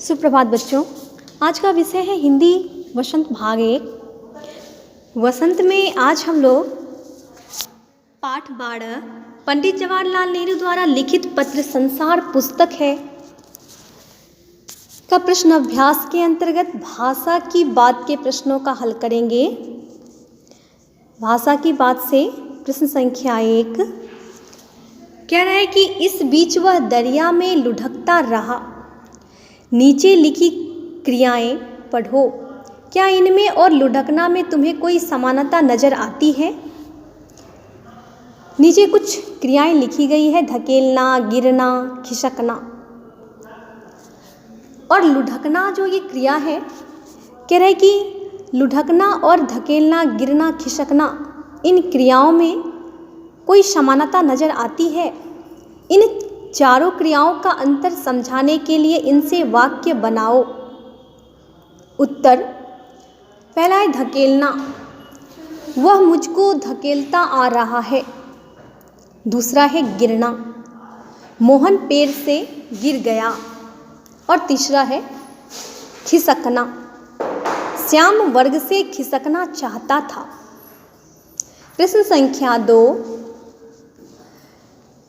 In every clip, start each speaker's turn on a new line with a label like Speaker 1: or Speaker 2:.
Speaker 1: सुप्रभात बच्चों। आज का विषय है हिंदी वसंत भाग 1। वसंत में आज हम लोग पाठ 12 पंडित जवाहरलाल नेहरू द्वारा लिखित पत्र संसार पुस्तक है का प्रश्न अभ्यास के अंतर्गत भाषा की बात के प्रश्नों का हल करेंगे। भाषा की बात से प्रश्न संख्या 1 कह रहा है कि इस बीच वह दरिया में लुढ़कता रहा। नीचे लिखी क्रियाएं पढ़ो। क्या इनमें और लुढ़कना में तुम्हें कोई समानता नजर आती है? नीचे कुछ क्रियाएं लिखी गई है, धकेलना, गिरना, खिसकना। और लुढ़कना जो ये क्रिया है, कह रहा है कि लुढ़कना और धकेलना, गिरना, खिसकना, इन क्रियाओं में कोई समानता नजर आती है। इन चारों क्रियाओं का अंतर समझाने के लिए इनसे वाक्य बनाओ। उत्तर पहला है धकेलना, वह मुझको धकेलता आ रहा है। दूसरा है गिरना, मोहन पेड़ से गिर गया। और तीसरा है खिसकना, श्याम वर्ग से खिसकना चाहता था। प्रश्न संख्या 2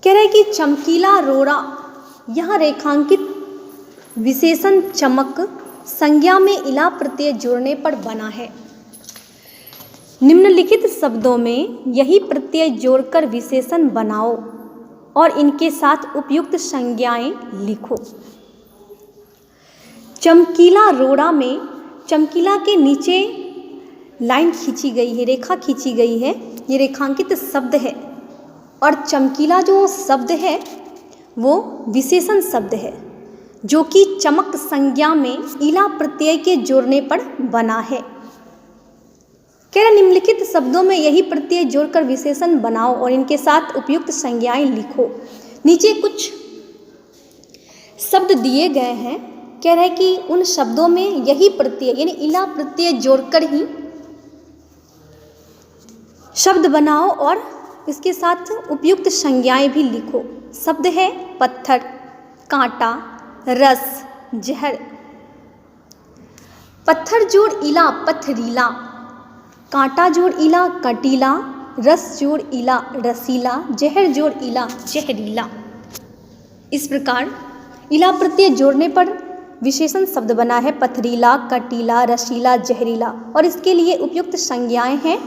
Speaker 1: कह रहे कि चमकीला रोड़ा, यहाँ रेखांकित विशेषण चमक संज्ञा में इला प्रत्यय जोड़ने पर बना है। निम्नलिखित शब्दों में यही प्रत्यय जोड़कर विशेषण बनाओ और इनके साथ उपयुक्त संज्ञाएं लिखो। चमकीला रोड़ा में चमकीला के नीचे लाइन खींची गई है, रेखा खींची गई है, ये रेखांकित शब्द है। और चमकीला जो शब्द है वो विशेषण शब्द है जो कि चमक संज्ञा में इला प्रत्यय के जोड़ने पर बना है। कह रहे निम्नलिखित शब्दों में यही प्रत्यय जोड़कर विशेषण बनाओ और इनके साथ उपयुक्त संज्ञाएं लिखो। नीचे कुछ शब्द दिए गए हैं, कह रहे कि उन शब्दों में यही प्रत्यय यानी इला प्रत्यय जोड़कर ही शब्द बनाओ और इसके साथ उपयुक्त संज्ञाएं भी लिखो। शब्द है पत्थर, कांटा, रस, जहर। पत्थर जोड़ इला पथरीला, कांटा जोड़ इला कटीला, रस जोड़ इला रसीला, जहर जोड़ इला जहरीला। इस प्रकार इला प्रत्यय जोड़ने पर विशेषण शब्द बना है पथरीला, कटीला, रसीला, जहरीला। और इसके लिए उपयुक्त संज्ञाएं हैं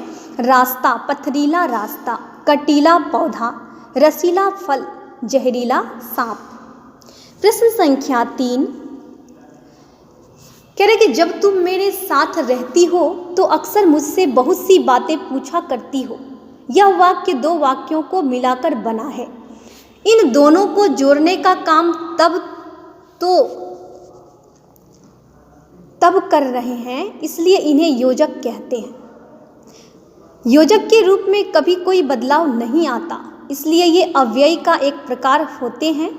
Speaker 1: रास्ता, पथरीला रास्ता, कटीला पौधा, रसीला फल, जहरीला सांप। प्रश्न संख्या 3 कह रहे कि जब तुम मेरे साथ रहती हो तो अक्सर मुझसे बहुत सी बातें पूछा करती हो। यह वाक्य दो वाक्यों को मिलाकर बना है। इन दोनों को जोड़ने का काम तब कर रहे हैं, इसलिए इन्हें योजक कहते हैं। योजक के रूप में कभी कोई बदलाव नहीं आता, इसलिए ये अव्यय का एक प्रकार होते हैं।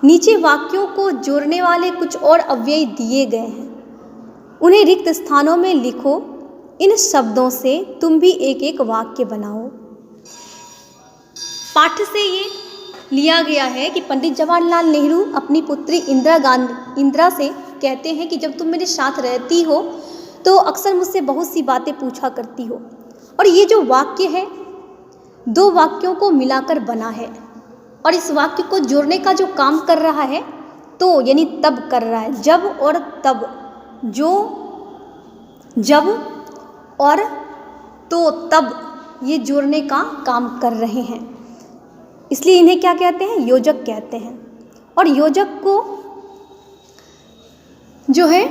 Speaker 1: नीचे वाक्यों को जोड़ने वाले कुछ और अव्यय दिए गए हैं, उन्हें रिक्त स्थानों में लिखो। इन शब्दों से तुम भी एक एक वाक्य बनाओ। पाठ से ये लिया गया है कि पंडित जवाहरलाल नेहरू अपनी पुत्री इंदिरा से कहते हैं कि जब तुम मेरे साथ रहती हो तो अक्सर मुझसे बहुत सी बातें पूछा करती हो। और ये जो वाक्य है दो वाक्यों को मिलाकर बना है और इस वाक्य को जोड़ने का जो काम कर रहा है तो यानी तब कर रहा है। जब और तब, जो जब और तो तब, ये जोड़ने का काम कर रहे हैं, इसलिए इन्हें क्या कहते हैं? योजक कहते हैं। और योजक को जो है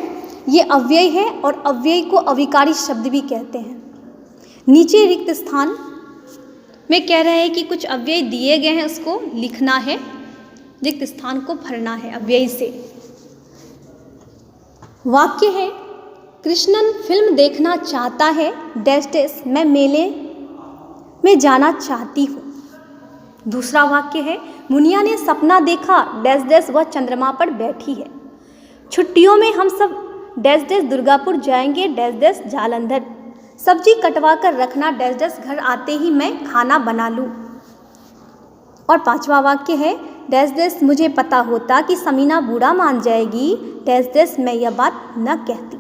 Speaker 1: ये अव्यय है और अव्यय को अविकारी शब्द भी कहते हैं। नीचे रिक्त स्थान में कह रहे हैं कि कुछ अव्यय दिए गए हैं, उसको लिखना है, रिक्त स्थान को भरना है अव्यय से। वाक्य है कृष्णन फिल्म देखना चाहता है डैश डैश, मैं मेले में जाना चाहती हूँ। दूसरा वाक्य है मुनिया ने सपना देखा डैश डैश, वह चंद्रमा पर बैठी है। छुट्टियों में हम सब डैश डैश दुर्गापुर जाएंगे डैश डैश जालंधर, सब्जी कटवा कर रखना डैश डैश, घर आते ही मैं खाना बना लूँ। और पांचवा वाक्य है डैश डैश मुझे पता होता कि समीना बूढ़ा मान जाएगी, डैश डैश मैं यह बात न कहती।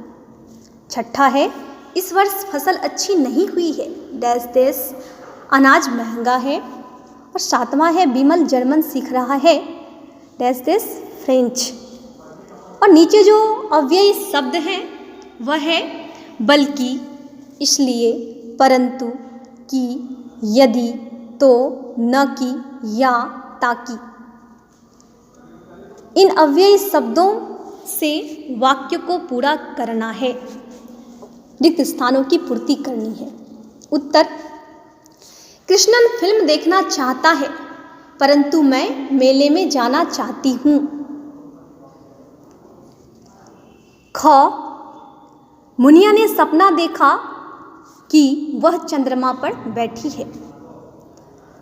Speaker 1: छठा है, इस वर्ष फसल अच्छी नहीं हुई है, डैश डैश अनाज महंगा है। और सातवां है, विमल जर्मन सीख रहा है, डैश डैश फ्रेंच। और नीचे जो अव्ययी शब्द हैं वह है बल्कि, इसलिए, परंतु, कि, यदि, तो, न कि, या, ताकि। इन अव्ययी शब्दों से वाक्य को पूरा करना है, रिक्त स्थानों की पूर्ति करनी है। उत्तर, कृष्णन फिल्म देखना चाहता है परंतु मैं मेले में जाना चाहती हूँ। ख, मुनिया ने सपना देखा कि वह चंद्रमा पर बैठी है।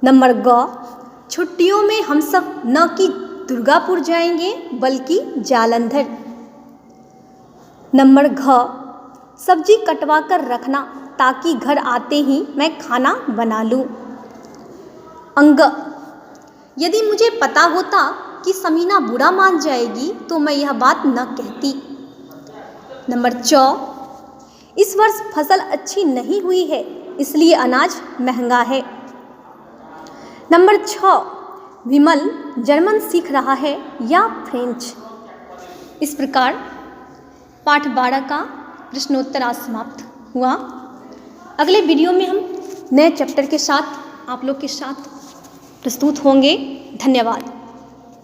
Speaker 1: नंबर ग, छुट्टियों में हम सब न कि दुर्गापुर जाएंगे बल्कि जालंधर। नंबर घ, सब्जी कटवा कर रखना ताकि घर आते ही मैं खाना बना लूँ। अंग, यदि मुझे पता होता कि समीना बुरा मान जाएगी तो मैं यह बात न कहती। नंबर च, इस वर्ष फसल अच्छी नहीं हुई है इसलिए अनाज महंगा है। नंबर 6, विमल जर्मन सीख रहा है या फ्रेंच। इस प्रकार पाठ 12 का प्रश्नोत्तर आज समाप्त हुआ। अगले वीडियो में हम नए चैप्टर के साथ आप लोग के साथ प्रस्तुत होंगे। धन्यवाद।